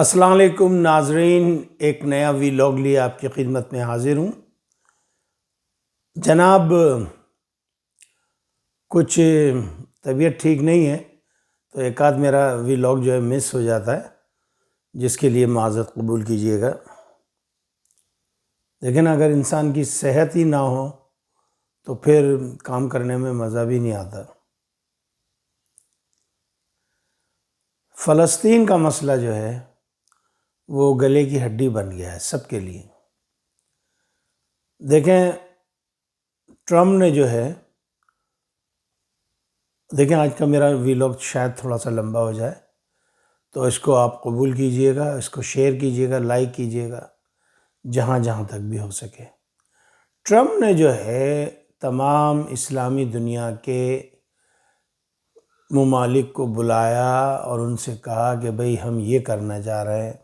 السلام علیکم ناظرین، ایک نیا ویلاگ لیے آپ کی خدمت میں حاضر ہوں جناب۔ کچھ طبیعت ٹھیک نہیں ہے تو ایک آدھ میرا ویلاگ جو ہے مس ہو جاتا ہے، جس کے لیے معذرت قبول کیجیے گا۔ لیکن اگر انسان کی صحت ہی نہ ہو تو پھر کام کرنے میں مزہ بھی نہیں آتا۔ فلسطین کا مسئلہ جو ہے وہ گلے کی ہڈی بن گیا ہے سب کے لیے۔ دیکھیں ٹرمپ نے جو ہے، آج کا میرا ویلاگ شاید تھوڑا سا لمبا ہو جائے تو اس کو آپ قبول کیجئے گا، اس کو شیئر کیجئے گا، لائک کیجئے گا، جہاں تک بھی ہو سکے۔ ٹرمپ نے جو ہے تمام اسلامی دنیا کے ممالک کو بلایا اور ان سے کہا کہ بھئی ہم یہ کرنا چاہ رہے ہیں۔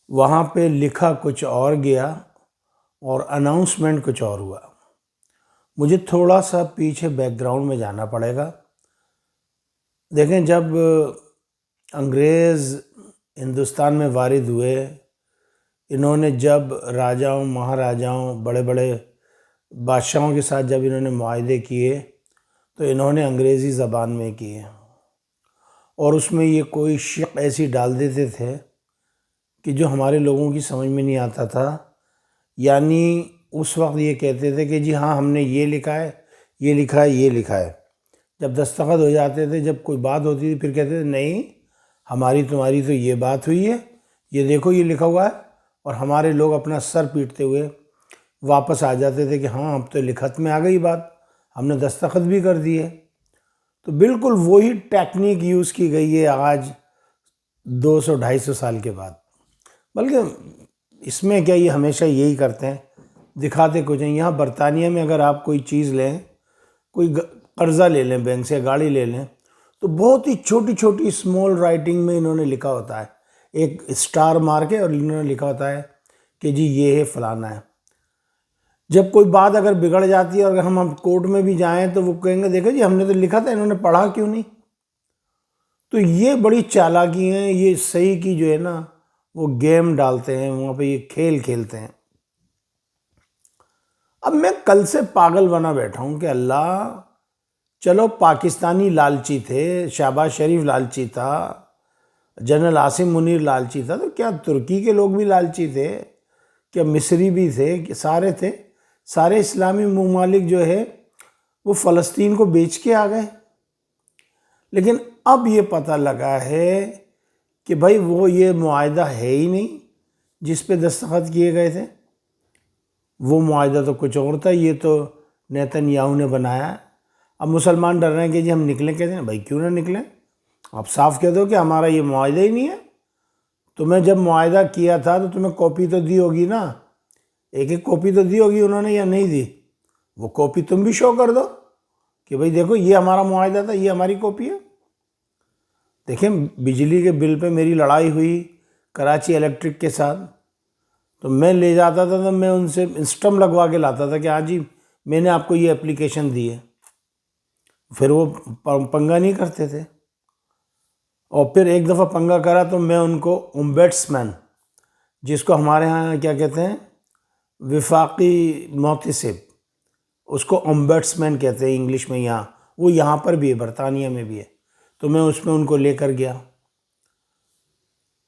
وہاں پہ لکھا کچھ اور گیا اور اناؤنسمنٹ کچھ اور ہوا۔ مجھے تھوڑا سا پیچھے بیک گراؤنڈ میں جانا پڑے گا۔ دیکھیں جب انگریز ہندوستان میں وارد ہوئے، انہوں نے جب راجاؤں، مہاراجاؤں، بڑے بڑے بادشاہوں کے ساتھ جب انہوں نے معاہدے کیے تو انہوں نے انگریزی زبان میں کیے، اور اس میں یہ کوئی شق ایسی ڈال دیتے تھے کہ جو ہمارے لوگوں کی سمجھ میں نہیں آتا تھا۔ یعنی اس وقت یہ کہتے تھے کہ جی ہاں ہم نے یہ لکھا ہے، یہ لکھا ہے، یہ لکھا ہے۔ جب دستخط ہو جاتے تھے، جب کوئی بات ہوتی تھی، پھر کہتے تھے نہیں ہماری تمہاری تو یہ بات ہوئی ہے، یہ دیکھو یہ لکھا ہوا ہے، اور ہمارے لوگ اپنا سر پیٹتے ہوئے واپس آ جاتے تھے کہ ہاں اب تو لکھت میں آ گئی بات، ہم نے دستخط بھی کر دیے۔ تو بالکل وہی ٹیکنیک یوز کی گئی ہے آج 200-250 سال کے بعد۔ بلکہ اس میں کیا، یہ ہمیشہ یہی کرتے ہیں، دکھاتے کچھ ہیں۔ یہاں برطانیہ میں اگر آپ کوئی چیز لیں، کوئی قرضہ لے لیں بینک سے، گاڑی لے لیں، تو بہت ہی چھوٹی چھوٹی اسمال رائٹنگ میں انہوں نے لکھا ہوتا ہے، ایک اسٹار مار کے، اور انہوں نے لکھا ہوتا ہے کہ جی یہ ہے فلانا ہے۔ جب کوئی بات اگر بگڑ جاتی ہے اور اگر ہم کورٹ میں بھی جائیں تو وہ کہیں گے دیکھو جی ہم نے تو لکھا تھا، انہوں نے پڑھا کیوں نہیں؟ تو یہ بڑی چالاکی ہیں، یہ صحیح کی جو ہے نا وہ گیم ڈالتے ہیں، وہاں پہ یہ کھیل کھیلتے ہیں۔ اب میں کل سے پاگل بنا بیٹھا ہوں کہ اللہ، چلو پاکستانی لالچی تھے، شہباز شریف لالچی تھا، جنرل عاصم منیر لالچی تھا، تو کیا ترکی کے لوگ بھی لالچی تھے؟ کیا مصری بھی تھے؟ کہ سارے تھے؟ سارے اسلامی ممالک جو ہے وہ فلسطین کو بیچ کے آ گئے۔ لیکن اب یہ پتہ لگا ہے کہ بھائی وہ یہ معاہدہ ہے ہی نہیں جس پہ دستخط کیے گئے تھے، وہ معاہدہ تو کچھ اور تھا، یہ تو نیتن یاہو نے بنایا ہے۔ اب مسلمان ڈر رہے ہیں کہ جی ہم نکلیں کیسے؟ بھائی کیوں نہ نکلیں؟ آپ صاف کہہ دو کہ ہمارا یہ معاہدہ ہی نہیں ہے۔ تمہیں جب معاہدہ کیا تھا تو تمہیں کاپی تو دی ہوگی نا، ایک ایک کاپی تو دی ہوگی انہوں نے یا نہیں دی؟ وہ کاپی تم بھی شو کر دو کہ بھئی دیکھو یہ ہمارا معاہدہ تھا، یہ ہماری کاپی ہے۔ دیکھیں بجلی کے بل پہ میری لڑائی ہوئی کراچی الیکٹرک کے ساتھ، تو میں لے جاتا تھا تو میں ان سے اسٹمپ لگوا کے لاتا تھا کہ ہاں جی میں نے آپ کو یہ اپلیکیشن دی ہے، پھر وہ پنگا نہیں کرتے تھے۔ اور پھر ایک دفعہ پنگا کرا تو میں ان کو اومبیڈسمین، جس کو ہمارے ہاں کیا کہتے ہیں، وفاقی محتسب، اس کو اومبیڈسمین کہتے ہیں انگلش میں، یہاں وہ یہاں پر بھی ہے، برطانیہ میں بھی ہے، تو میں اس میں ان کو لے کر گیا۔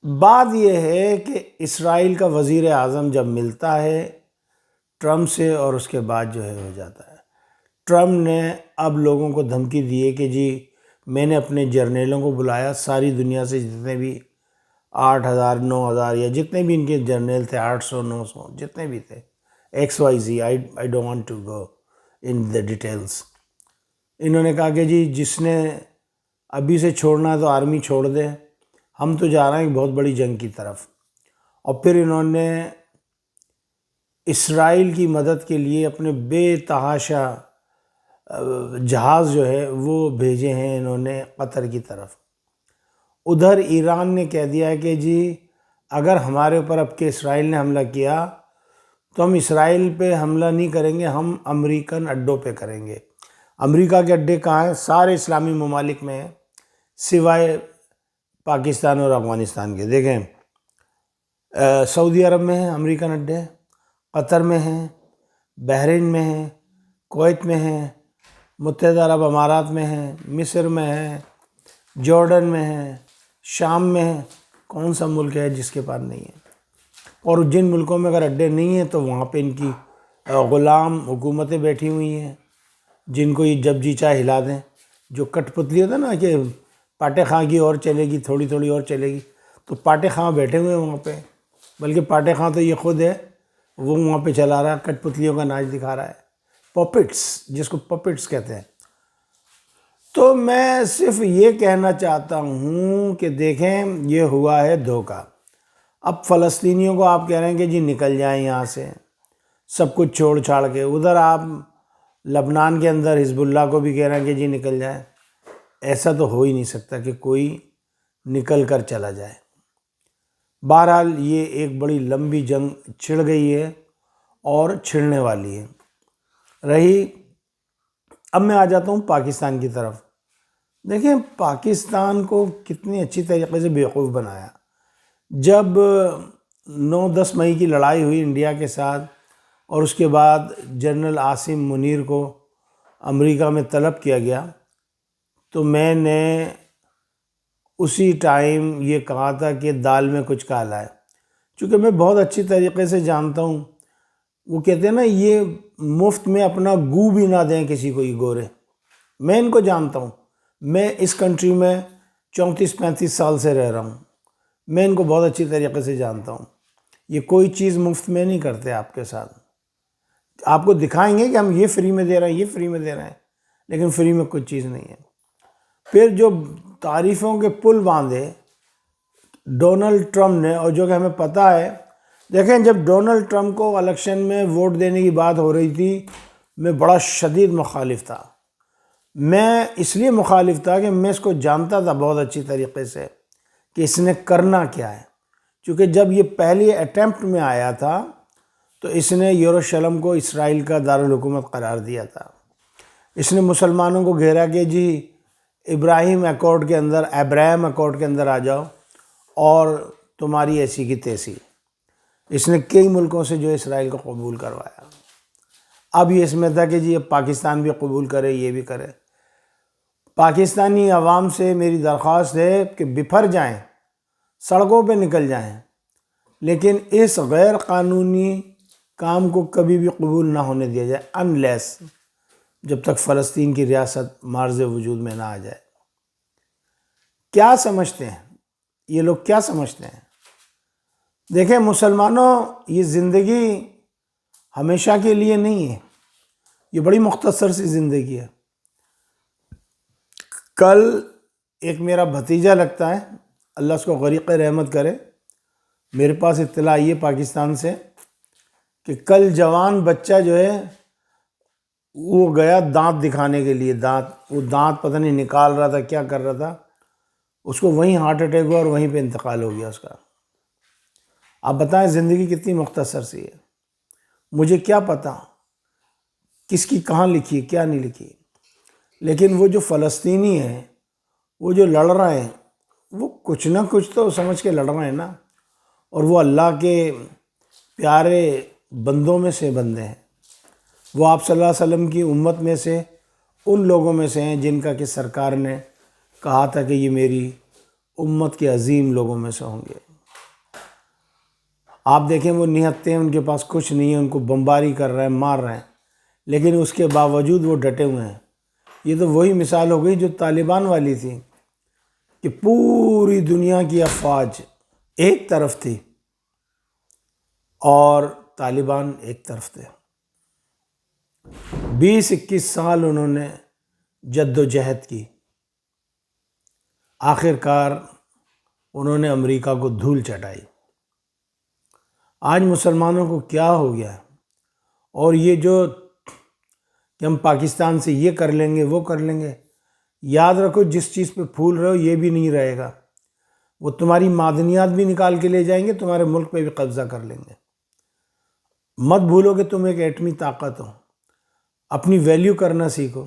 بات یہ ہے کہ اسرائیل کا وزیر اعظم جب ملتا ہے ٹرمپ سے اور اس کے بعد جو ہے ہو جاتا ہے، ٹرمپ نے اب لوگوں کو دھمکی دی ہے کہ جی میں نے اپنے جرنیلوں کو بلایا، ساری دنیا سے جتنے بھی 8,000 9,000 یا جتنے بھی ان کے جرنیل تھے، 800 900 جتنے بھی تھے، XYZ، I don't want to go in the details۔ انہوں نے کہا کہ جی جس نے ابھی سے چھوڑنا ہے تو آرمی چھوڑ دے، ہم تو جا رہے ہیں ایک بہت بڑی جنگ کی طرف۔ اور پھر انہوں نے اسرائیل کی مدد کے لیے اپنے بے تحاشا جہاز جو ہے وہ بھیجے ہیں انہوں نے قطر کی طرف۔ ادھر ایران نے کہہ دیا ہے کہ جی اگر ہمارے اوپر اب کہ اسرائیل نے حملہ کیا تو ہم اسرائیل پہ حملہ نہیں کریں گے، ہم امریکن اڈوں پہ کریں گے۔ امریکہ کے اڈے کہاں ہیں؟ سارے اسلامی ممالک میں ہیں، سوائے پاکستان اور افغانستان کے. دیکھیں سعودی عرب میں ہیں امریکن اڈے، قطر میں ہیں، بحرین میں ہیں، کویت میں ہیں، متحدہ عرب امارات میں ہیں، مصر میں ہیں، جارڈن میں ہیں، شام میں ہیں. کون سا ملک ہے جس کے پاس نہیں ہے؟ اور جن ملکوں میں اگر اڈے نہیں ہیں تو وہاں پہ ان کی غلام حکومتیں بیٹھی ہوئی ہیں جن کو یہ جب جی چاہے ہلا دیں. جو کٹ پتلی ہوتا ہے نا کہ پاٹے خاں کی اور چلے گی، تھوڑی تھوڑی اور چلے گی، تو پاٹے خاں بیٹھے ہوئے ہیں وہاں پہ. بلکہ پاٹے خاں تو یہ خود ہے، وہ وہاں پہ چلا رہا ہے، کٹ پتلیوں کا ناچ دکھا رہا ہے. پپٹس، جس کو پپٹس کہتے ہیں. تو میں صرف یہ کہنا چاہتا ہوں کہ دیکھیں یہ ہوا ہے دھوکہ. اب فلسطینیوں کو آپ کہہ رہے ہیں کہ جی نکل جائیں یہاں سے سب کچھ چھوڑ چھاڑ کے، ادھر آپ لبنان کے اندر حزب اللہ کو بھی کہہ رہے ہیں کہ جی نکل جائیں. ایسا تو ہو ہی نہیں سکتا کہ کوئی نکل کر چلا جائے. بہرحال یہ ایک بڑی لمبی جنگ چھڑ گئی ہے اور چھڑنے والی ہے. رہی اب میں آ جاتا ہوں پاکستان کی طرف. دیکھیں پاکستان کو کتنی اچھی طریقے سے بیوقوف بنایا. جب 9-10 مئی کی لڑائی ہوئی انڈیا کے ساتھ اور اس کے بعد جنرل عاصم منیر کو امریکہ میں طلب کیا گیا تو میں نے اسی ٹائم یہ کہا تھا کہ دال میں کچھ کالا ہے. چونکہ میں بہت اچھی طریقے سے جانتا ہوں، وہ کہتے ہیں نا یہ مفت میں اپنا گو بھی نہ دیں کسی کو یہ گورے. میں ان کو جانتا ہوں، میں اس کنٹری میں 34-35 سال سے رہ رہا ہوں. میں ان کو بہت اچھی طریقے سے جانتا ہوں. یہ کوئی چیز مفت میں نہیں کرتے آپ کے ساتھ. آپ کو دکھائیں گے کہ ہم یہ فری میں دے رہے ہیں، یہ فری میں دے رہے ہیں، لیکن فری میں کچھ چیز نہیں ہے. پھر جو تعریفوں کے پل باندھے ڈونلڈ ٹرمپ نے، اور جو کہ ہمیں پتہ ہے، دیکھیں جب ڈونلڈ ٹرمپ کو الیکشن میں ووٹ دینے کی بات ہو رہی تھی میں بڑا شدید مخالف تھا. میں اس لیے مخالف تھا کہ میں اس کو جانتا تھا بہت اچھی طریقے سے کہ اس نے کرنا کیا ہے. چونکہ جب یہ پہلی اٹیمپٹ میں آیا تھا تو اس نے یروشلم کو اسرائیل کا دارالحکومت قرار دیا تھا. اس نے مسلمانوں کو گھیرا کہ جی ابراہیم اکارڈ کے اندر آ جاؤ اور تمہاری ایسی کی تیسی. اس نے کئی ملکوں سے جو اسرائیل کو قبول کروایا. اب یہ اس میں تھا کہ جی اب پاکستان بھی قبول کرے، یہ بھی کرے. پاکستانی عوام سے میری درخواست ہے کہ بپھر جائیں، سڑکوں پہ نکل جائیں، لیکن اس غیر قانونی کام کو کبھی بھی قبول نہ ہونے دیا جائے انلیس، جب تک فلسطین کی ریاست مارز وجود میں نہ آ جائے. کیا سمجھتے ہیں یہ لوگ؟ کیا سمجھتے ہیں؟ دیکھیں مسلمانوں، یہ زندگی ہمیشہ کے لیے نہیں ہے، یہ بڑی مختصر سی زندگی ہے. کل ایک میرا بھتیجا لگتا ہے، اللہ اس کو غریق رحمت کرے، میرے پاس اطلاع آئی ہے پاکستان سے کہ کل جوان بچہ جو ہے وہ گیا دانت دکھانے کے لیے. وہ دانت پتہ نہیں نکال رہا تھا، کیا کر رہا تھا، اس کو وہیں ہارٹ اٹیک ہوا اور وہیں پہ انتقال ہو گیا اس کا. آپ بتائیں زندگی کتنی مختصر سی ہے. مجھے کیا پتہ کس کی کہاں لکھی کیا نہیں لکھی، لیکن وہ جو فلسطینی ہیں، وہ جو لڑ رہے ہیں، وہ کچھ نہ کچھ تو سمجھ کے لڑ رہے ہیں نا. اور وہ اللہ کے پیارے بندوں میں سے بندے ہیں. وہ آپ صلی اللہ علیہ وسلم کی امت میں سے ان لوگوں میں سے ہیں جن کا کہ سرکار نے کہا تھا کہ یہ میری امت کے عظیم لوگوں میں سے ہوں گے. آپ دیکھیں وہ نہتے ہیں، ان کے پاس کچھ نہیں ہے، ان کو بمباری کر رہے ہیں، مار رہے ہیں، لیکن اس کے باوجود وہ ڈٹے ہوئے ہیں. یہ تو وہی مثال ہو گئی جو طالبان والی تھی کہ پوری دنیا کی افواج ایک طرف تھی اور طالبان ایک طرف تھے. 20-21 سال انہوں نے جد و جہد کی، آخر کار انہوں نے امریکہ کو دھول چٹائی. آج مسلمانوں کو کیا ہو گیا، اور یہ جو کہ ہم پاکستان سے یہ کر لیں گے وہ کر لیں گے، یاد رکھو جس چیز پہ پھول رہے ہو یہ بھی نہیں رہے گا. وہ تمہاری معدنیات بھی نکال کے لے جائیں گے، تمہارے ملک پہ بھی قبضہ کر لیں گے. مت بھولو کہ تم ایک ایٹمی طاقت ہو. اپنی ویلیو کرنا سیکھو.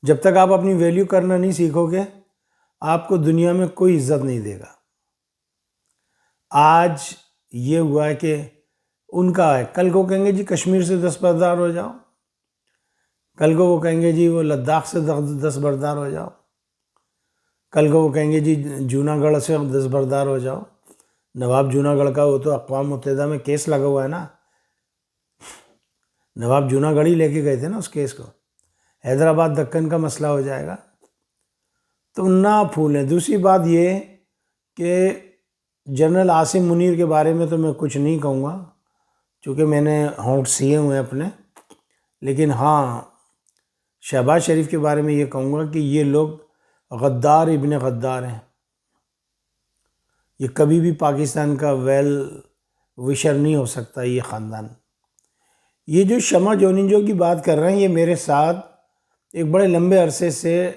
جب تک آپ اپنی ویلیو کرنا نہیں سیکھو گے آپ کو دنیا میں کوئی عزت نہیں دے گا۔ آج یہ ہوا ہے کہ ان کا ہے، کل کو کہیں گے جی کشمیر سے دستبردار ہو جاؤ، کل کو وہ کہیں گے جی وہ لداخ سے دستبردار ہو جاؤ، کل کو وہ کہیں گے جی جوناگڑھ سے دستبردار ہو جاؤ۔ نواب جوناگڑھ کا وہ تو اقوام متحدہ میں کیس لگا ہوا ہے نا، نواب جوناگڑھ ہی لے کے گئے تھے نا اس کیس کو۔ حیدرآباد دکن کا مسئلہ ہو جائے گا تو نہ پھولیں۔ دوسری بات یہ کہ جنرل عاصم منیر کے بارے میں تو میں کچھ نہیں کہوں گا چونکہ میں نے ہونٹ سیے ہوئے اپنے، لیکن ہاں شہباز شریف کے بارے میں یہ کہوں گا کہ یہ لوگ غدار ابن غدار ہیں۔ یہ کبھی بھی پاکستان کا ویل وشر نہیں ہو سکتا یہ خاندان۔ یہ جو شمع جوننجو کی بات کر رہے ہیں یہ میرے ساتھ ایک بڑے لمبے عرصے سے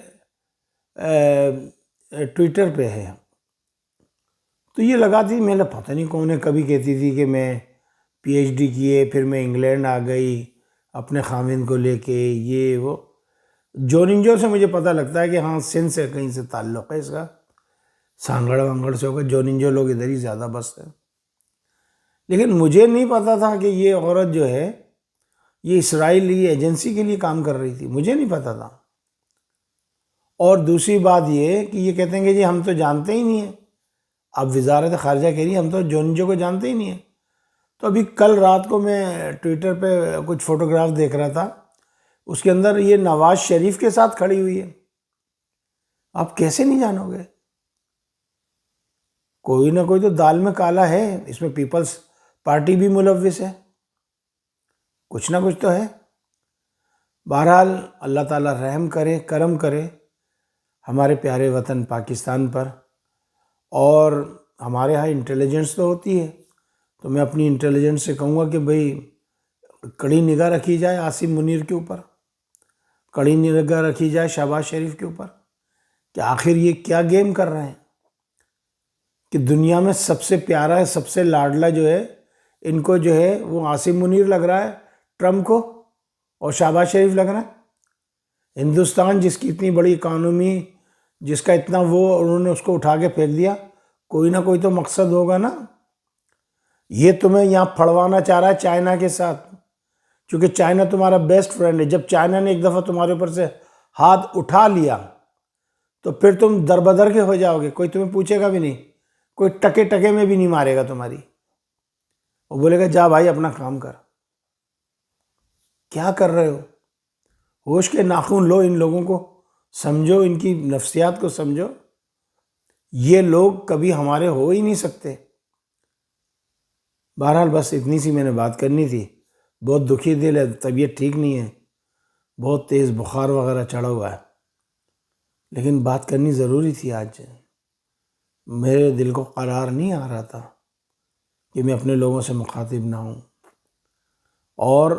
ٹویٹر پہ ہے، تو یہ لگاتی میں نے پتہ نہیں کون ہے، کبھی کہتی تھی کہ میں پی ایچ ڈی کیے پھر میں انگلینڈ آ گئی اپنے خاوند کو لے کے، یہ وہ جوننجو سے مجھے پتہ لگتا ہے کہ ہاں سندھ سے کہیں سے تعلق ہے اس کا، سانگڑ وانگڑ سے ہوگا، جوننجو لوگ ادھر ہی زیادہ بستے ہیں۔ لیکن مجھے نہیں پتا تھا کہ یہ عورت جو ہے یہ اسرائیلی ایجنسی کے لیے کام کر رہی تھی، مجھے نہیں پتا تھا۔ اور دوسری بات یہ کہ یہ کہتے ہیں کہ جی ہم تو جانتے ہی نہیں ہیں، اب وزارت خارجہ کہہ رہی ہے ہم تو جوننجو کو جانتے ہی نہیں ہیں۔ تو ابھی کل رات کو میں ٹویٹر پہ کچھ فوٹوگراف دیکھ رہا تھا، اس کے اندر یہ نواز شریف کے ساتھ کھڑی ہوئی ہے۔ آپ کیسے نہیں جانو گے؟ کوئی نہ کوئی تو دال میں کالا ہے، اس میں پیپلز پارٹی بھی ملوث ہے، کچھ نہ کچھ تو ہے۔ بہرحال اللہ تعالیٰ رحم کرے، کرم کرے ہمارے پیارے وطن پاکستان پر، اور ہمارے ہاں انٹیلیجنس تو ہوتی ہے، تو میں اپنی انٹیلیجنس سے کہوں گا کہ بھئی کڑی نگاہ رکھی جائے عاصم منیر کے اوپر، کڑی نگاہ رکھی جائے شہباز شریف کے اوپر، کہ آخر یہ کیا گیم کر رہے ہیں کہ دنیا میں سب سے پیارا ہے، سب سے لاڈلا جو ہے ان کو جو ہے وہ عاصم منیر لگ رہا ہے ٹرمپ کو، اور شہباز شریف لگ رہا ہے۔ ہندوستان جس کی اتنی بڑی اکانومی، جس کا اتنا وہ، انہوں نے اس کو اٹھا کے پھینک دیا، کوئی نہ کوئی تو مقصد ہوگا نا۔ یہ تمہیں یہاں پھڑوانا چاہ رہا ہے چائنا کے ساتھ، چونکہ چائنا تمہارا بیسٹ فرینڈ ہے۔ جب چائنا نے ایک دفعہ تمہارے اوپر سے ہاتھ اٹھا لیا تو پھر تم دربدر کے ہو جاؤ گے، کوئی تمہیں پوچھے گا بھی نہیں، کوئی ٹکے ٹکے میں بھی نہیں مارے گا تمہاری، وہ بولے گا جا بھائی اپنا کام کر۔ کیا کر رہے ہو؟ ہوش کے ناخن لو، ان لوگوں کو سمجھو، ان کی نفسیات کو سمجھو۔ یہ لوگ کبھی ہمارے ہو ہی نہیں سکتے۔ بہرحال بس اتنی سی میں نے بات کرنی تھی، بہت دکھی دل ہے، طبیعت ٹھیک نہیں ہے، بہت تیز بخار وغیرہ چڑھا ہوا ہے، لیکن بات کرنی ضروری تھی۔ آج میرے دل کو قرار نہیں آ رہا تھا کہ میں اپنے لوگوں سے مخاطب نہ ہوں، اور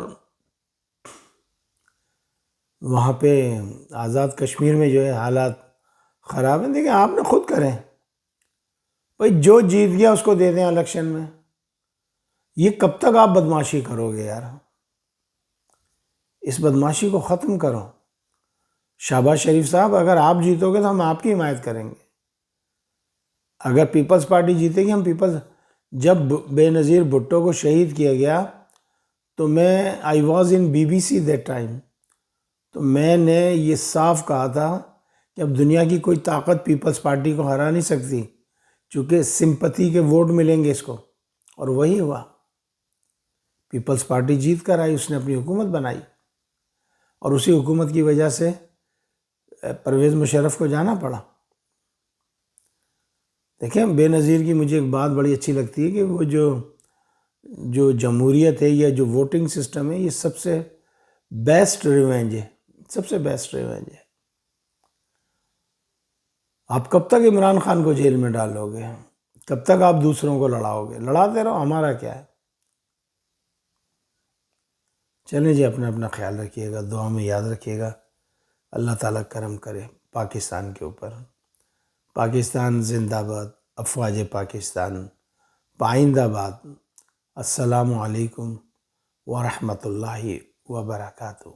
وہاں پہ آزاد کشمیر میں جو ہے حالات خراب ہیں۔ دیکھیں آپ نے خود کریں بھائی، جو جیت گیا اس کو دے دیں الیکشن میں۔ یہ کب تک آپ بدمعاشی کرو گے یار؟ اس بدمعاشی کو ختم کرو۔ شہباز شریف صاحب اگر آپ جیتو گے تو ہم آپ کی حمایت کریں گے، اگر پیپلز پارٹی جیتے گی ہم پیپلز۔ جب بے نظیر بھٹو کو شہید کیا گیا تو میں I was in be B see that time, تو میں نے یہ صاف کہا تھا کہ اب دنیا کی کوئی طاقت پیپلز پارٹی کو ہرا نہیں سکتی، چونکہ سمپتھی کے ووٹ ملیں گے اس کو، اور وہی ہوا۔ پیپلز پارٹی جیت کر آئی، اس نے اپنی حکومت بنائی، اور اسی حکومت کی وجہ سے پرویز مشرف کو جانا پڑا۔ دیکھیں بے نظیر کی مجھے ایک بات بڑی اچھی لگتی ہے کہ وہ جو جمہوریت ہے یا جو ووٹنگ سسٹم ہے، یہ سب سے بیسٹ ریونج ہے، سب سے بیسٹ ریونج ہے۔ آپ کب تک عمران خان کو جیل میں ڈالو گے؟ کب تک آپ دوسروں کو لڑاؤ گے؟ لڑاتے رہو، ہمارا کیا ہے۔ چلیں جی، اپنا اپنا خیال رکھیے گا، دعا میں یاد رکھیے گا، اللہ تعالیٰ کرم کرے پاکستان کے اوپر۔ پاکستان زندہ باد، افواج پاکستان پائندہ باد۔ السلام علیکم ورحمۃ اللہ وبرکاتہ۔